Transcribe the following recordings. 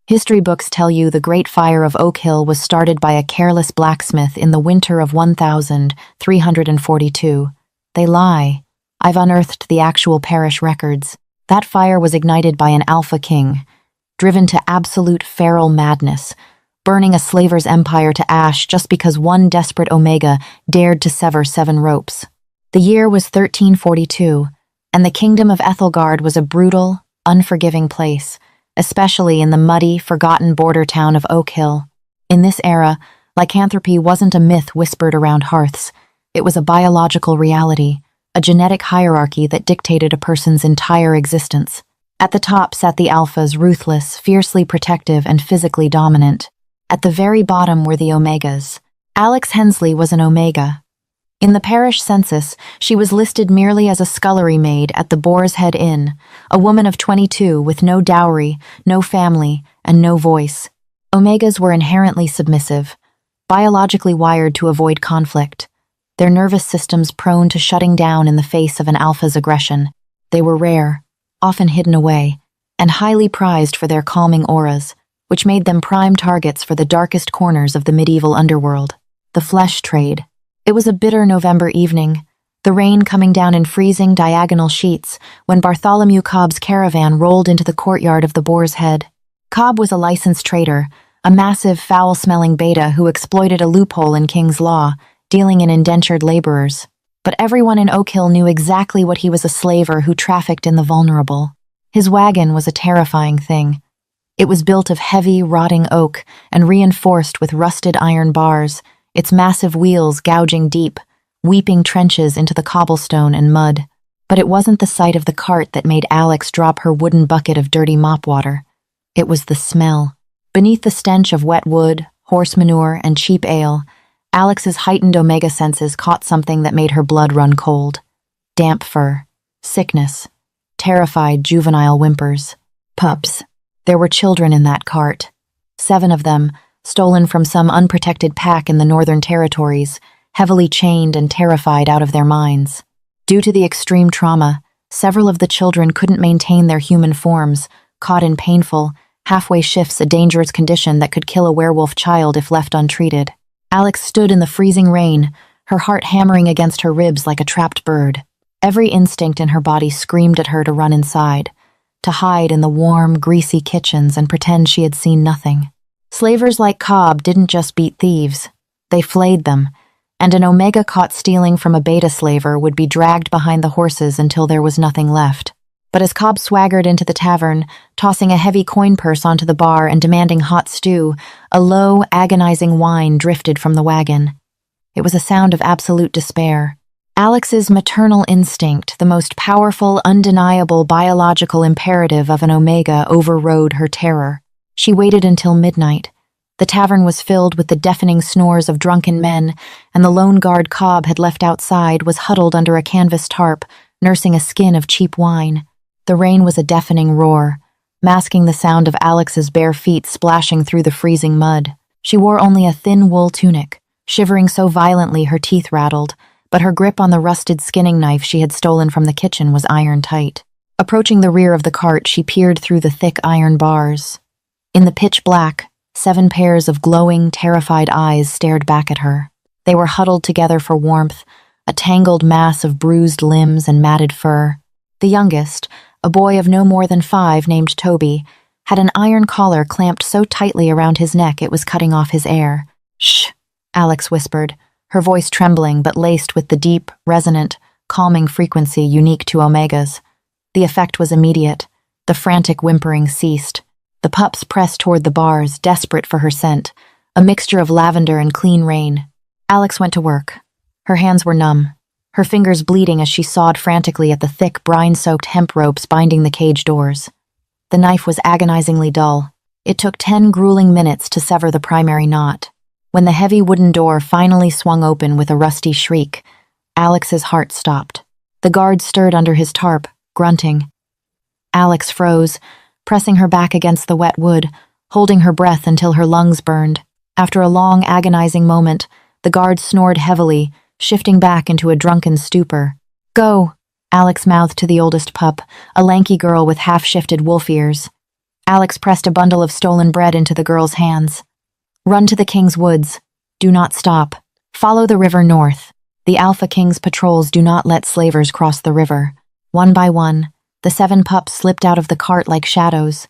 History books tell you the Great Fire of Oak Hill was started by a careless blacksmith in the winter of 1342. They lie. I've unearthed the actual parish records. That fire was ignited by an alpha king, driven to absolute feral madness, burning a slaver's empire to ash just because one desperate Omega dared to sever 7 ropes. The year was 1342, and the kingdom of Ethelgard was a brutal, unforgiving place, especially in the muddy, forgotten border town of Oak Hill. In this era, lycanthropy wasn't a myth whispered around hearths. It was a biological reality, a genetic hierarchy that dictated a person's entire existence. At the top sat the alphas, ruthless, fiercely protective, and physically dominant. At the very bottom were the omegas. Alex Hensley was an omega. In the parish census, she was listed merely as a scullery maid at the Boar's Head Inn, a woman of 22 with no dowry, no family, and no voice. Omegas were inherently submissive, biologically wired to avoid conflict, their nervous systems prone to shutting down in the face of an alpha's aggression. They were rare, often hidden away, and highly prized for their calming auras, which made them prime targets for the darkest corners of the medieval underworld. The flesh trade. It was a bitter November evening, the rain coming down in freezing diagonal sheets when Bartholomew Cobb's caravan rolled into the courtyard of the Boar's Head. Cobb was a licensed trader, a massive, foul-smelling beta who exploited a loophole in King's law, dealing in indentured laborers. But everyone in Oak Hill knew exactly what he was: a slaver who trafficked in the vulnerable. His wagon was a terrifying thing. It was built of heavy, rotting oak and reinforced with rusted iron bars, its massive wheels gouging deep, weeping trenches into the cobblestone and mud. But it wasn't the sight of the cart that made Alex drop her wooden bucket of dirty mop water. It was the smell. Beneath the stench of wet wood, horse manure, and cheap ale, Alex's heightened omega senses caught something that made her blood run cold. Damp fur, sickness, terrified juvenile whimpers. Pups. There were children in that cart. 7 of them, stolen from some unprotected pack in the Northern Territories, heavily chained and terrified out of their minds. Due to the extreme trauma, several of the children couldn't maintain their human forms, caught in painful, halfway shifts, a dangerous condition that could kill a werewolf child if left untreated. Alex stood in the freezing rain, her heart hammering against her ribs like a trapped bird. Every instinct in her body screamed at her to run inside, to hide in the warm, greasy kitchens and pretend she had seen nothing. Slavers like Cobb didn't just beat thieves, they flayed them, and an omega caught stealing from a beta slaver would be dragged behind the horses until there was nothing left. But as Cobb swaggered into the tavern, tossing a heavy coin purse onto the bar and demanding hot stew, a low, agonizing whine drifted from the wagon. It was a sound of absolute despair. Alex's maternal instinct, the most powerful, undeniable biological imperative of an omega, overrode her terror. She waited until midnight. The tavern was filled with the deafening snores of drunken men, and the lone guard Cobb had left outside was huddled under a canvas tarp, nursing a skin of cheap wine. The rain was a deafening roar, masking the sound of Alex's bare feet splashing through the freezing mud. She wore only a thin wool tunic, shivering so violently her teeth rattled, but her grip on the rusted skinning knife she had stolen from the kitchen was iron tight. Approaching the rear of the cart, she peered through the thick iron bars. In the pitch black, 7 pairs of glowing, terrified eyes stared back at her. They were huddled together for warmth, a tangled mass of bruised limbs and matted fur. The youngest, a boy of no more than 5 named Toby, had an iron collar clamped so tightly around his neck it was cutting off his air. "Shh," Alex whispered, her voice trembling but laced with the deep, resonant, calming frequency unique to omegas. The effect was immediate. The frantic whimpering ceased. The pups pressed toward the bars, desperate for her scent, a mixture of lavender and clean rain. Alex went to work. Her hands were numb, her fingers bleeding as she sawed frantically at the thick, brine-soaked hemp ropes binding the cage doors. The knife was agonizingly dull. It took 10 grueling minutes to sever the primary knot. When the heavy wooden door finally swung open with a rusty shriek, Alex's heart stopped. The guard stirred under his tarp, grunting. Alex froze, pressing her back against the wet wood, holding her breath until her lungs burned. After a long, agonizing moment, the guard snored heavily, shifting back into a drunken stupor. "Go," Alex mouthed to the oldest pup, a lanky girl with half-shifted wolf ears. Alex pressed a bundle of stolen bread into the girl's hands. Run to the King's Woods. Do not stop. Follow the river north. The Alpha King's patrols do not let slavers cross the river. One by one, the 7 pups slipped out of the cart like shadows.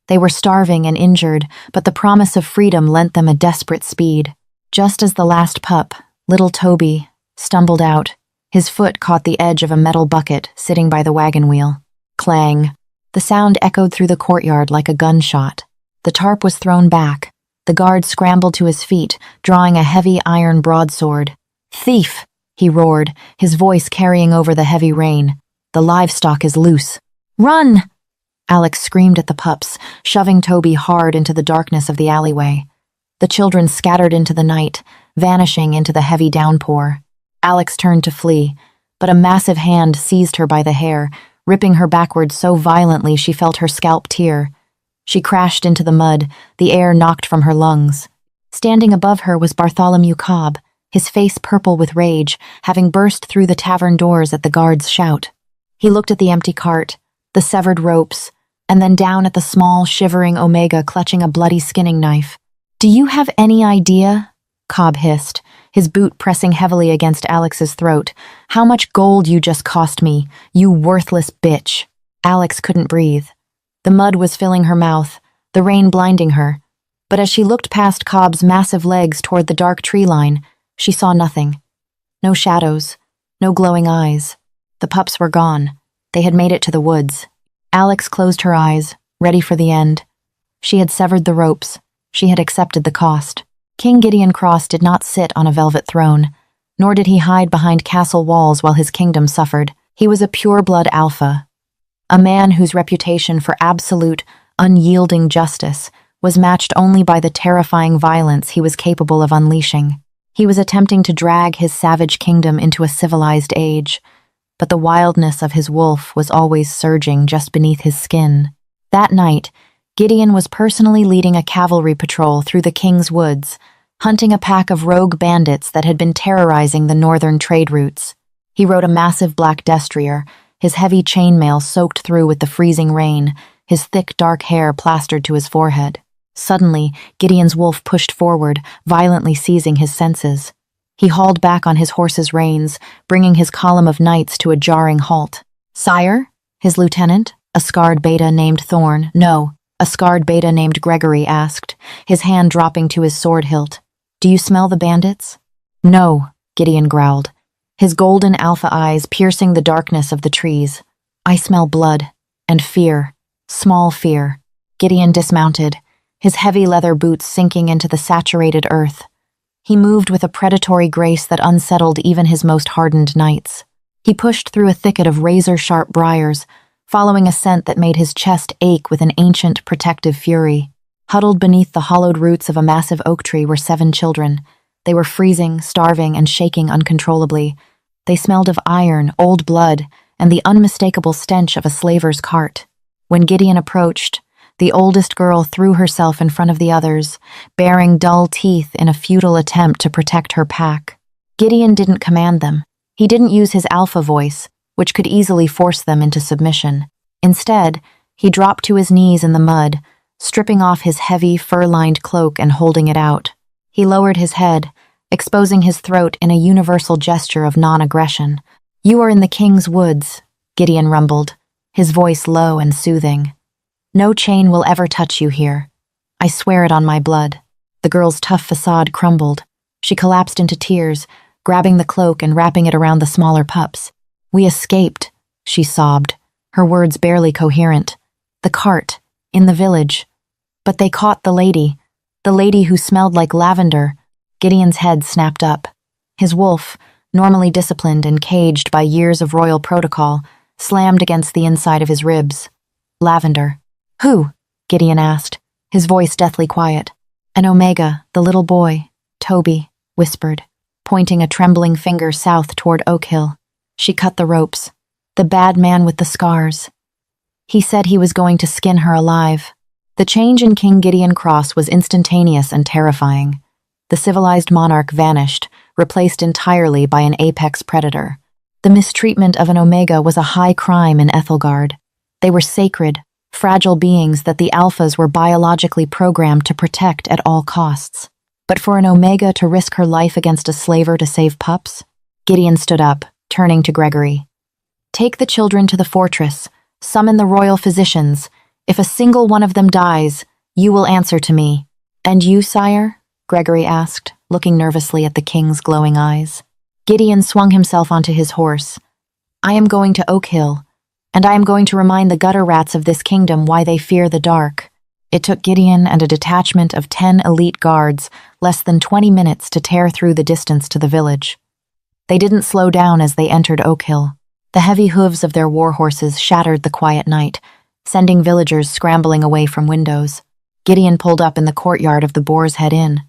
They were starving and injured, but the promise of freedom lent them a desperate speed. Just as the last pup, little Toby, stumbled out, his foot caught the edge of a metal bucket sitting by the wagon wheel. Clang. The sound echoed through the courtyard like a gunshot. The tarp was thrown back. The guard scrambled to his feet, drawing a heavy iron broadsword. "Thief!" he roared, his voice carrying over the heavy rain. "The livestock is loose. Run!" Alex screamed at the pups, shoving Toby hard into the darkness of the alleyway. The children scattered into the night, vanishing into the heavy downpour. Alex turned to flee, but a massive hand seized her by the hair, ripping her backward so violently she felt her scalp tear. She crashed into the mud, the air knocked from her lungs. Standing above her was Bartholomew Cobb, his face purple with rage, having burst through the tavern doors at the guard's shout. He looked at the empty cart, the severed ropes, and then down at the small, shivering Omega clutching a bloody skinning knife. "Do you have any idea?" Cobb hissed, his boot pressing heavily against Alex's throat. "How much gold you just cost me, you worthless bitch." Alex couldn't breathe. The mud was filling her mouth, the rain blinding her. But as she looked past Cobb's massive legs toward the dark tree line, she saw nothing. No shadows, no glowing eyes. The pups were gone. They had made it to the woods. Alex closed her eyes, ready for the end. She had severed the ropes. She had accepted the cost. King Gideon Cross did not sit on a velvet throne, nor did he hide behind castle walls while his kingdom suffered. He was a pure-blood alpha, a man whose reputation for absolute, unyielding justice was matched only by the terrifying violence he was capable of unleashing. He was attempting to drag his savage kingdom into a civilized age, but the wildness of his wolf was always surging just beneath his skin. That night, Gideon was personally leading a cavalry patrol through the King's Woods, hunting a pack of rogue bandits that had been terrorizing the northern trade routes. He rode a massive black destrier, his heavy chainmail soaked through with the freezing rain, his thick dark hair plastered to his forehead. Suddenly, Gideon's wolf pushed forward, violently seizing his senses. He hauled back on his horse's reins, bringing his column of knights to a jarring halt. "Sire?" his lieutenant, a scarred beta named Thorn, no, a scarred beta named Gregory asked, his hand dropping to his sword hilt. "Do you smell the bandits?" "No," Gideon growled, his golden alpha eyes piercing the darkness of the trees. "I smell blood, and fear, small fear." Gideon dismounted, his heavy leather boots sinking into the saturated earth. He moved with a predatory grace that unsettled even his most hardened knights. He pushed through a thicket of razor-sharp briars, following a scent that made his chest ache with an ancient protective fury. Huddled beneath the hollowed roots of a massive oak tree were 7 children. They were freezing, starving, and shaking uncontrollably. They smelled of iron, old blood, and the unmistakable stench of a slaver's cart. When Gideon approached, the oldest girl threw herself in front of the others, baring dull teeth in a futile attempt to protect her pack. Gideon didn't command them. He didn't use his alpha voice, which could easily force them into submission. Instead, he dropped to his knees in the mud, stripping off his heavy, fur-lined cloak and holding it out. He lowered his head, exposing his throat in a universal gesture of non-aggression. "You are in the King's Woods," Gideon rumbled, his voice low and soothing. "No chain will ever touch you here. I swear it on my blood." The girl's tough facade crumbled. She collapsed into tears, grabbing the cloak and wrapping it around the smaller pups. "We escaped," she sobbed, her words barely coherent. "The cart, in the village. But they caught the lady who smelled like lavender." Gideon's head snapped up. His wolf, normally disciplined and caged by years of royal protocol, slammed against the inside of his ribs. "Lavender. Who?" Gideon asked, his voice deathly quiet. "An Omega, the little boy, Toby," whispered, pointing a trembling finger south toward Oak Hill. "She cut the ropes. The bad man with the scars. He said he was going to skin her alive." The change in King Gideon Cross was instantaneous and terrifying. The civilized monarch vanished, replaced entirely by an apex predator. The mistreatment of an Omega was a high crime in Ethelgard. They were sacred, fragile beings that the Alphas were biologically programmed to protect at all costs. But for an Omega to risk her life against a slaver to save pups? Gideon stood up, turning to Gregory. Take the children to the fortress. Summon the royal physicians. If a single one of them dies, you will answer to me. And you, sire? Gregory asked, looking nervously at the king's glowing eyes. Gideon swung himself onto his horse. I am going to Oak Hill, and I am going to remind the gutter rats of this kingdom why they fear the dark. It took Gideon and a detachment of 10 elite guards less than 20 minutes to tear through the distance to the village. They didn't slow down as they entered Oak Hill. The heavy hooves of their war horses shattered the quiet night, sending villagers scrambling away from windows. Gideon pulled up in the courtyard of the Boar's Head Inn.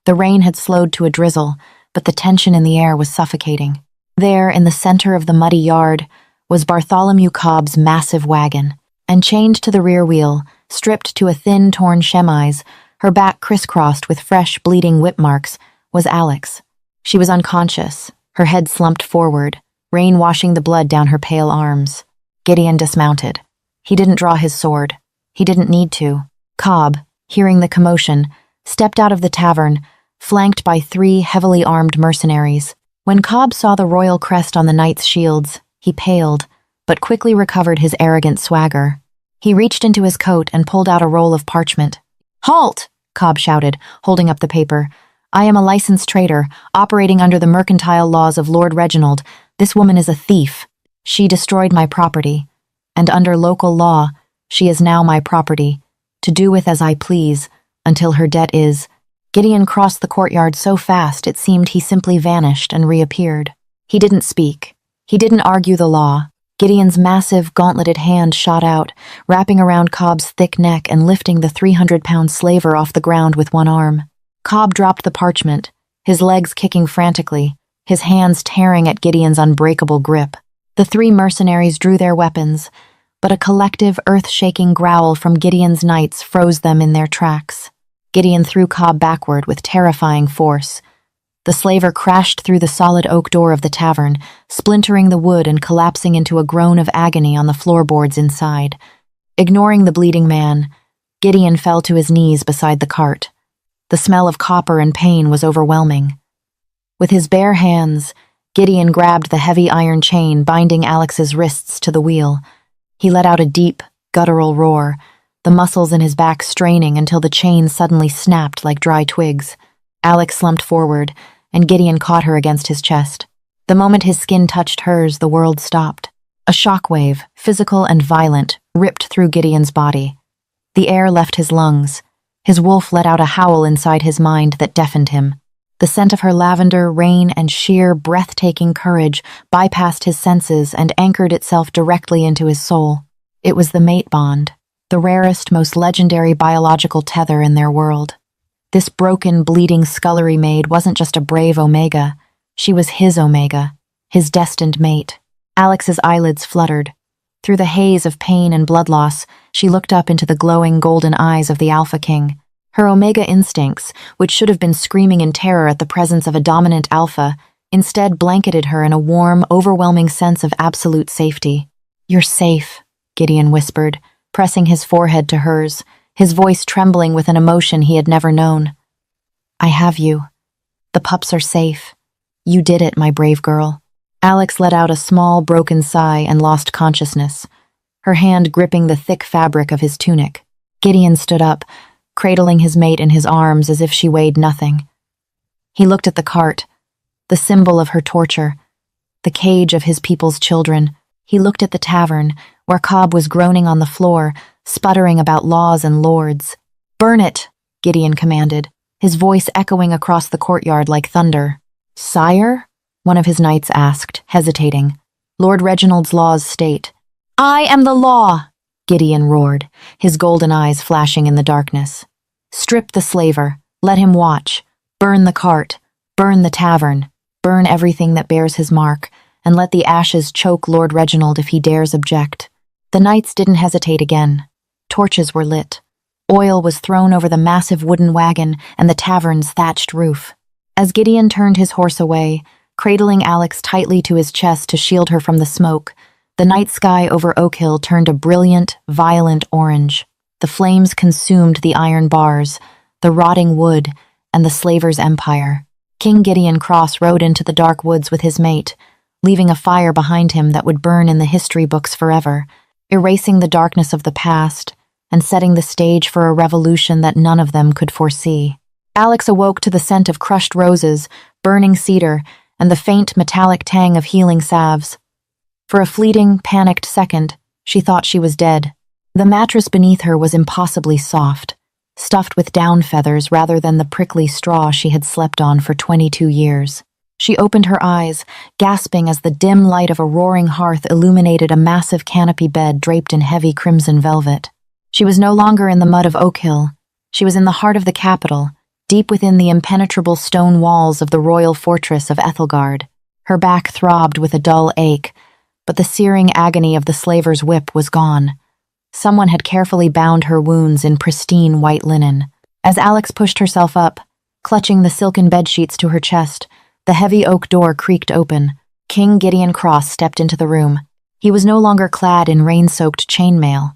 The rain had slowed to a drizzle, but the tension in the air was suffocating. There, in the center of the muddy yard, was Bartholomew Cobb's massive wagon, and chained to the rear wheel, stripped to a thin, torn chemise, her back crisscrossed with fresh, bleeding whip marks, was Alex. She was unconscious, her head slumped forward, rain washing the blood down her pale arms. Gideon dismounted. He didn't draw his sword. He didn't need to. Cobb, hearing the commotion, stepped out of the tavern, flanked by 3 heavily armed mercenaries. When Cobb saw the royal crest on the knights' shields, he paled, but quickly recovered his arrogant swagger. He reached into his coat and pulled out a roll of parchment. Halt! Cobb shouted, holding up the paper. I am a licensed trader, operating under the mercantile laws of Lord Reginald. This woman is a thief. She destroyed my property, and under local law, she is now my property, to do with as I please, until her debt is. Gideon crossed the courtyard so fast it seemed he simply vanished and reappeared. He didn't speak. He didn't argue the law. Gideon's massive, gauntleted hand shot out, wrapping around Cobb's thick neck and lifting the 300-pound slaver off the ground with one arm. Cobb dropped the parchment, his legs kicking frantically, his hands tearing at Gideon's unbreakable grip. The 3 mercenaries drew their weapons, but a collective, earth-shaking growl from Gideon's knights froze them in their tracks. Gideon threw Cobb backward with terrifying force. The slaver crashed through the solid oak door of the tavern, splintering the wood and collapsing into a groan of agony on the floorboards inside. Ignoring the bleeding man, Gideon fell to his knees beside the cart. The smell of copper and pain was overwhelming. With his bare hands, Gideon grabbed the heavy iron chain binding Alex's wrists to the wheel. He let out a deep, guttural roar, the muscles in his back straining until the chain suddenly snapped like dry twigs. Alex slumped forward, and Gideon caught her against his chest. The moment his skin touched hers, the world stopped. A shockwave, physical and violent, ripped through Gideon's body. The air left his lungs. His wolf let out a howl inside his mind that deafened him. The scent of her lavender, rain, and sheer, breathtaking courage bypassed his senses and anchored itself directly into his soul. It was the mate bond, the rarest, most legendary biological tether in their world. This broken, bleeding scullery maid wasn't just a brave Omega. She was his Omega, his destined mate. Alex's eyelids fluttered. Through the haze of pain and blood loss, she looked up into the glowing golden eyes of the Alpha King. Her Omega instincts, which should have been screaming in terror at the presence of a dominant Alpha, instead blanketed her in a warm, overwhelming sense of absolute safety. You're safe, Gideon whispered, pressing his forehead to hers, his voice trembling with an emotion he had never known. I have you. The pups are safe. You did it, my brave girl. Alex let out a small, broken sigh and lost consciousness, her hand gripping the thick fabric of his tunic. Gideon stood up, cradling his mate in his arms as if she weighed nothing. He looked at the cart, the symbol of her torture, the cage of his people's children. He looked at the tavern, where Cobb was groaning on the floor, sputtering about laws and lords. Burn it, Gideon commanded, his voice echoing across the courtyard like thunder. Sire? One of his knights asked, hesitating. Lord Reginald's laws state. I am the law, Gideon roared, his golden eyes flashing in the darkness. Strip the slaver, let him watch, burn the cart, burn the tavern, burn everything that bears his mark, and let the ashes choke Lord Reginald if he dares object. The knights didn't hesitate again. Torches were lit. Oil was thrown over the massive wooden wagon and the tavern's thatched roof. As Gideon turned his horse away, cradling Alex tightly to his chest to shield her from the smoke, The night sky over Oak Hill turned a brilliant, violent orange. The flames consumed the iron bars, the rotting wood, and the slaver's empire. King Gideon Cross rode into the dark woods with his mate, leaving a fire behind him that would burn in the history books forever, erasing the darkness of the past and setting the stage for a revolution that none of them could foresee. Alex awoke to the scent of crushed roses, burning cedar, and the faint metallic tang of healing salves. For a fleeting, panicked second, she thought she was dead. The mattress beneath her was impossibly soft, stuffed with down feathers rather than the prickly straw she had slept on for 22 years. She opened her eyes, gasping as the dim light of a roaring hearth illuminated a massive canopy bed draped in heavy crimson velvet. She was no longer in the mud of Oak Hill. She was in the heart of the capital, deep within the impenetrable stone walls of the royal fortress of Ethelgard. Her back throbbed with a dull ache, but the searing agony of the slaver's whip was gone. Someone had carefully bound her wounds in pristine white linen. As Alex pushed herself up, clutching the silken bedsheets to her chest, the heavy oak door creaked open. King Gideon Cross stepped into the room. He was no longer clad in rain-soaked chainmail,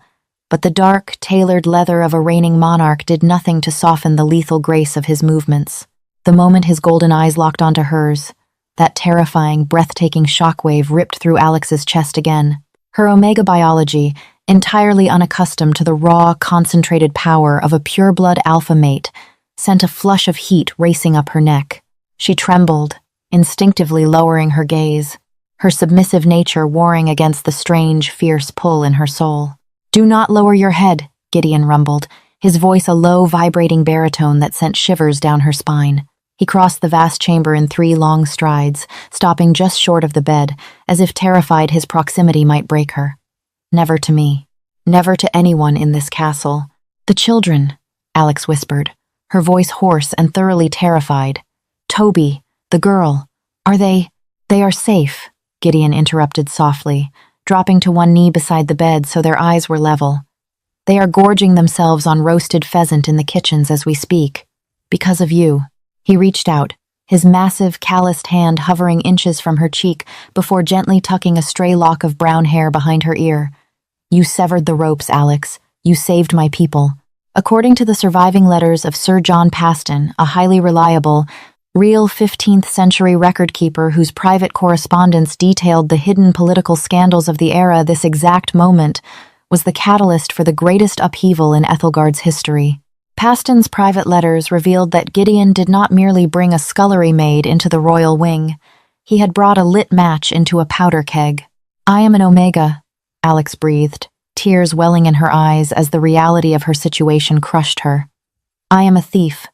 but the dark, tailored leather of a reigning monarch did nothing to soften the lethal grace of his movements. The moment his golden eyes locked onto hers, that terrifying, breathtaking shockwave ripped through Alex's chest again. Her Omega biology, entirely unaccustomed to the raw, concentrated power of a pure-blood alpha mate, sent a flush of heat racing up her neck. She trembled, instinctively lowering her gaze, her submissive nature warring against the strange, fierce pull in her soul. "Do not lower your head," Gideon rumbled, his voice a low, vibrating baritone that sent shivers down her spine. He crossed the vast chamber in 3 long strides, stopping just short of the bed, as if terrified his proximity might break her. "Never to me. Never to anyone in this castle." "The children," Alex whispered, her voice hoarse and thoroughly terrified. "Toby, the girl, are they are safe," Gideon interrupted softly, dropping to one knee beside the bed so their eyes were level. "They are gorging themselves on roasted pheasant in the kitchens as we speak. Because of you." He reached out, his massive, calloused hand hovering inches from her cheek before gently tucking a stray lock of brown hair behind her ear. "You severed the ropes, Alex. You saved my people." According to the surviving letters of Sir John Paston, a highly reliable, real 15th century record keeper whose private correspondence detailed the hidden political scandals of the era, this exact moment was the catalyst for the greatest upheaval in Ethelgard's history. Paston's private letters revealed that Gideon did not merely bring a scullery maid into the royal wing. He had brought a lit match into a powder keg. "I am an Omega," Alex breathed, tears welling in her eyes as the reality of her situation crushed her. "I am a thief.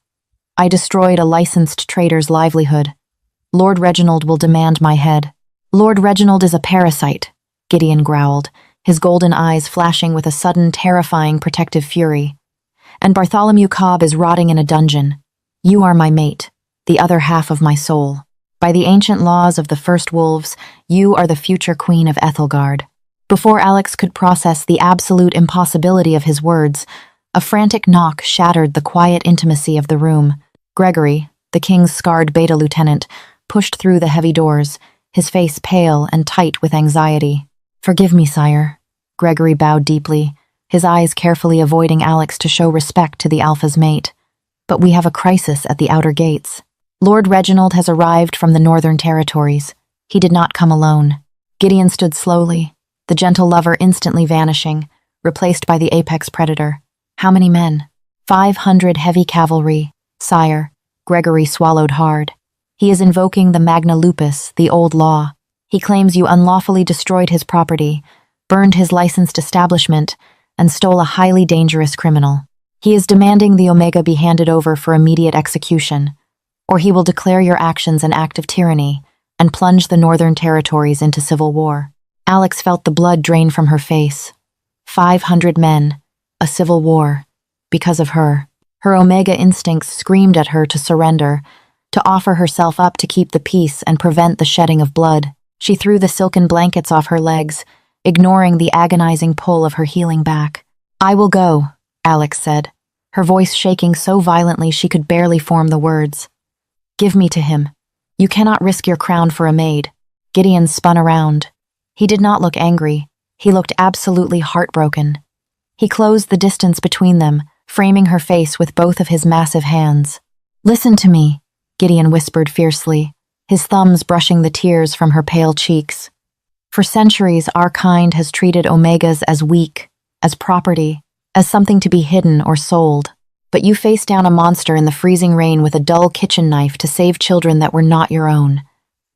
I destroyed a licensed trader's livelihood. Lord Reginald will demand my head." "Lord Reginald is a parasite," Gideon growled, his golden eyes flashing with a sudden, terrifying, protective fury. "And Bartholomew Cobb is rotting in a dungeon. You are my mate, the other half of my soul. By the ancient laws of the First Wolves, you are the future queen of Ethelgard." Before Alex could process the absolute impossibility of his words, a frantic knock shattered the quiet intimacy of the room. Gregory, the king's scarred beta lieutenant, pushed through the heavy doors, his face pale and tight with anxiety. "Forgive me, sire." Gregory bowed deeply, his eyes carefully avoiding Alex to show respect to the Alpha's mate. "But we have a crisis at the outer gates. Lord Reginald has arrived from the northern territories. He did not come alone." Gideon stood slowly, the gentle lover instantly vanishing, replaced by the apex predator. "How many men?" 500 heavy cavalry, sire." Gregory swallowed hard. "He is invoking the Magna Lupus, the old law. He claims you unlawfully destroyed his property, burned his licensed establishment, and stole a highly dangerous criminal. He is demanding the Omega be handed over for immediate execution, or he will declare your actions an act of tyranny and plunge the northern territories into civil war." Alex felt the blood drain from her face. 500 men, a civil war, because of her. Her Omega instincts screamed at her to surrender, to offer herself up to keep the peace and prevent the shedding of blood. She threw the silken blankets off her legs, ignoring the agonizing pull of her healing back. "I will go," Alex said, her voice shaking so violently she could barely form the words. "Give me to him. You cannot risk your crown for a maid." Gideon spun around. He did not look angry. He looked absolutely heartbroken. He closed the distance between them, framing her face with both of his massive hands. "Listen to me," Gideon whispered fiercely, his thumbs brushing the tears from her pale cheeks. "For centuries, our kind has treated Omegas as weak, as property, as something to be hidden or sold. But you faced down a monster in the freezing rain with a dull kitchen knife to save children that were not your own.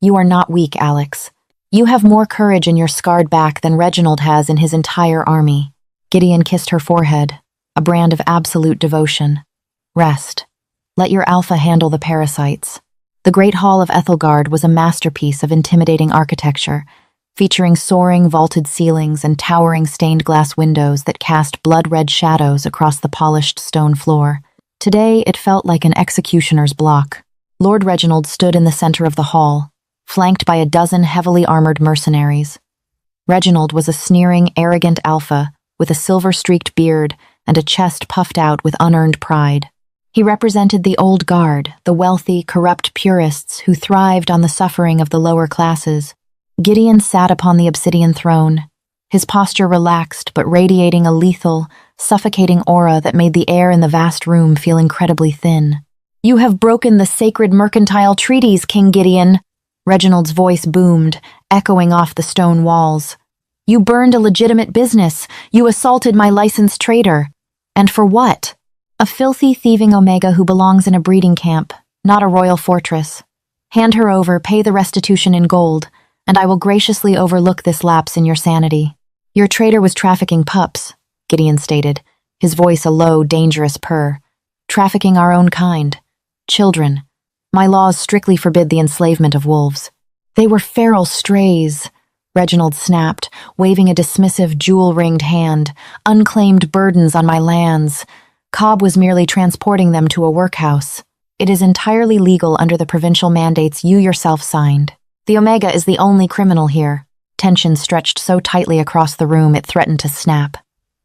You are not weak, Alex. You have more courage in your scarred back than Reginald has in his entire army." Gideon kissed her forehead, a brand of absolute devotion. "Rest. Let your alpha handle the parasites." The Great Hall of Ethelgard was a masterpiece of intimidating architecture, featuring soaring vaulted ceilings and towering stained glass windows that cast blood-red shadows across the polished stone floor. Today, it felt like an executioner's block. Lord Reginald stood in the center of the hall, flanked by a dozen heavily armored mercenaries. Reginald was a sneering, arrogant alpha with a silver-streaked beard and a chest puffed out with unearned pride. He represented the old guard, the wealthy, corrupt purists who thrived on the suffering of the lower classes. Gideon sat upon the obsidian throne, his posture relaxed but radiating a lethal, suffocating aura that made the air in the vast room feel incredibly thin. "You have broken the sacred mercantile treaties, King Gideon," Reginald's voice boomed, echoing off the stone walls. "You burned a legitimate business. You assaulted my licensed trader. And for what? A filthy, thieving Omega who belongs in a breeding camp, not a royal fortress. Hand her over, pay the restitution in gold, and I will graciously overlook this lapse in your sanity." "Your trader was trafficking pups," Gideon stated, his voice a low, dangerous purr. "Trafficking our own kind. Children. My laws strictly forbid the enslavement of wolves." "They were feral strays," Reginald snapped, waving a dismissive, jewel-ringed hand. "Unclaimed burdens on my lands. Cobb was merely transporting them to a workhouse. It is entirely legal under the provincial mandates you yourself signed. The Omega is the only criminal here." Tension stretched so tightly across the room it threatened to snap.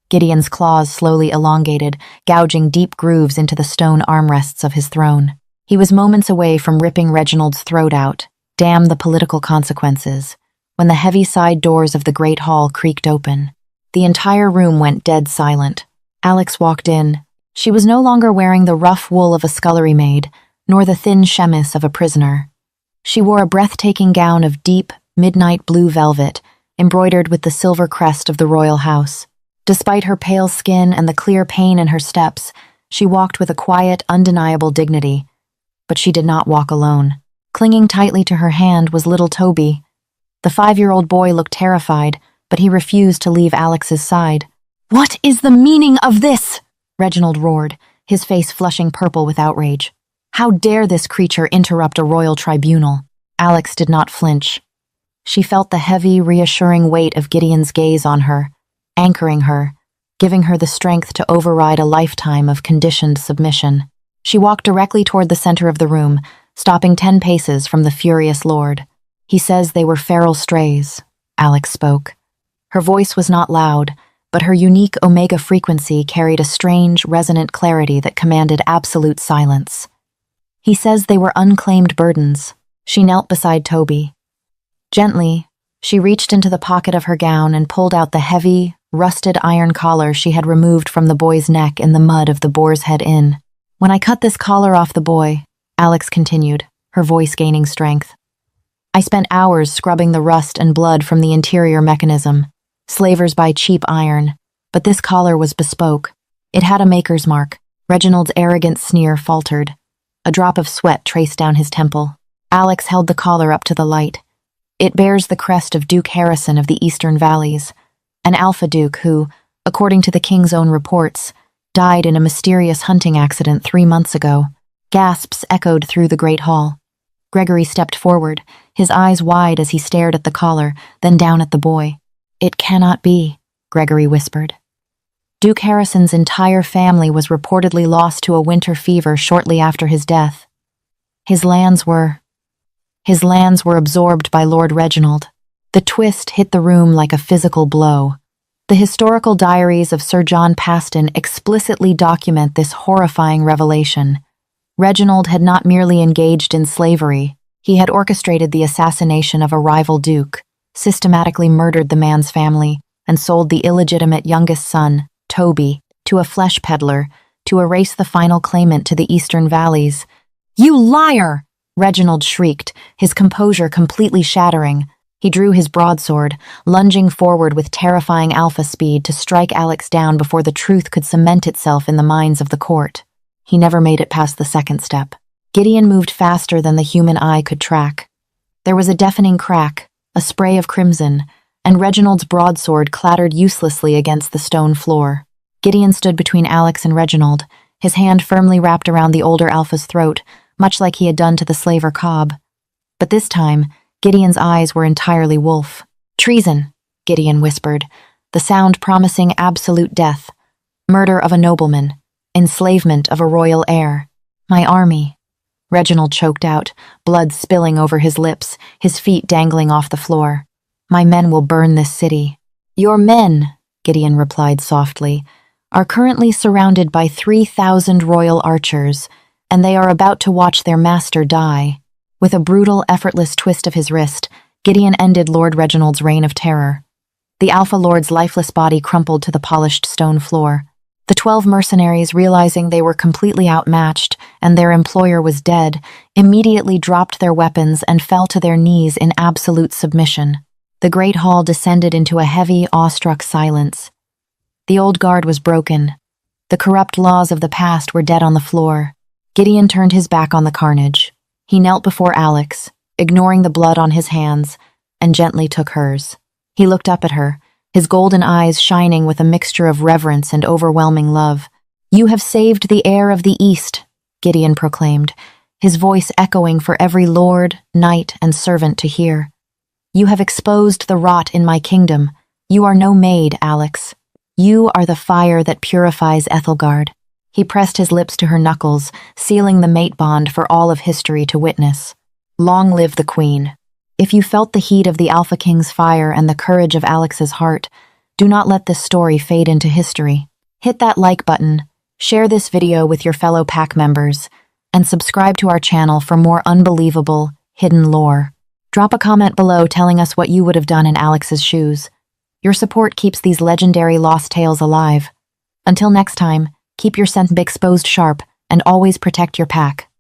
Gideon's claws slowly elongated, gouging deep grooves into the stone armrests of his throne. He was moments away from ripping Reginald's throat out. Damn the political consequences. When the heavy side doors of the great hall creaked open, the entire room went dead silent. Alex walked in. She was no longer wearing the rough wool of a scullery maid, nor the thin chemise of a prisoner. She wore a breathtaking gown of deep, midnight blue velvet, embroidered with the silver crest of the royal house. Despite her pale skin and the clear pain in her steps, she walked with a quiet, undeniable dignity. But she did not walk alone. Clinging tightly to her hand was little Toby. The 5-year-old boy looked terrified, but he refused to leave Alex's side. "What is the meaning of this?" Reginald roared, his face flushing purple with outrage. "How dare this creature interrupt a royal tribunal?" Alex did not flinch. She felt the heavy, reassuring weight of Gideon's gaze on her, anchoring her, giving her the strength to override a lifetime of conditioned submission. She walked directly toward the center of the room, stopping 10 paces from the furious lord. "He says they were feral strays," Alex spoke. Her voice was not loud, but her unique Omega frequency carried a strange, resonant clarity that commanded absolute silence. "He says they were unclaimed burdens." She knelt beside Toby. Gently, she reached into the pocket of her gown and pulled out the heavy, rusted iron collar she had removed from the boy's neck in the mud of the Boar's Head Inn. "When I cut this collar off the boy," Alex continued, her voice gaining strength, "I spent hours scrubbing the rust and blood from the interior mechanism. Slavers buy cheap iron, but this collar was bespoke. It had a maker's mark." Reginald's arrogant sneer faltered. A drop of sweat traced down his temple. Alex held the collar up to the light. "It bears the crest of Duke Harrison of the Eastern Valleys, an Alpha Duke who, according to the king's own reports, died in a mysterious hunting accident 3 months ago." Gasps echoed through the great hall. Gregory stepped forward, his eyes wide as he stared at the collar, then down at the boy. "It cannot be," Gregory whispered. Duke Harrison's entire family was reportedly lost to a winter fever shortly after his death. His lands were absorbed by Lord Reginald. The twist hit the room like a physical blow. The historical diaries of Sir John Paston explicitly document this horrifying revelation. Reginald had not merely engaged in slavery, he had orchestrated the assassination of a rival duke. systematically murdered the man's family, and sold the illegitimate youngest son, Toby, to a flesh peddler to erase the final claimant to the Eastern Valleys. "You liar!" Reginald shrieked, his composure completely shattering. He drew his broadsword, lunging forward with terrifying alpha speed to strike Alex down before the truth could cement itself in the minds of the court. He never made it past the second step. Gideon moved faster than the human eye could track. There was a deafening crack, a spray of crimson, and Reginald's broadsword clattered uselessly against the stone floor. Gideon stood between Alex and Reginald, his hand firmly wrapped around the older alpha's throat, much like he had done to the slaver Cobb. But this time, Gideon's eyes were entirely wolf. "Treason," Gideon whispered, the sound promising absolute death. "Murder of a nobleman. Enslavement of a royal heir. My army." Reginald choked out, blood spilling over his lips, his feet dangling off the floor. "My men will burn this city." "Your men," Gideon replied softly, "are currently surrounded by 3,000 royal archers, and they are about to watch their master die." With a brutal, effortless twist of his wrist, Gideon ended Lord Reginald's reign of terror. The Alpha Lord's lifeless body crumpled to the polished stone floor. The 12 mercenaries, realizing they were completely outmatched and their employer was dead, immediately dropped their weapons and fell to their knees in absolute submission. The great hall descended into a heavy, awestruck silence. The old guard was broken. The corrupt laws of the past were dead on the floor. Gideon turned his back on the carnage. He knelt before Alex, ignoring the blood on his hands, and gently took hers. He looked up at her, his golden eyes shining with a mixture of reverence and overwhelming love. "You have saved the heir of the East," Gideon proclaimed, his voice echoing for every lord, knight, and servant to hear. "You have exposed the rot in my kingdom. You are no maid, Alex. You are the fire that purifies Ethelgard." He pressed his lips to her knuckles, sealing the mate bond for all of history to witness. Long live the Queen. If you felt the heat of the Alpha King's fire and the courage of Alex's heart, do not let this story fade into history. Hit that like button, share this video with your fellow pack members, and subscribe to our channel for more unbelievable, hidden lore. Drop a comment below telling us what you would have done in Alex's shoes. Your support keeps these legendary lost tales alive. Until next time, keep your sense exposed sharp and always protect your pack.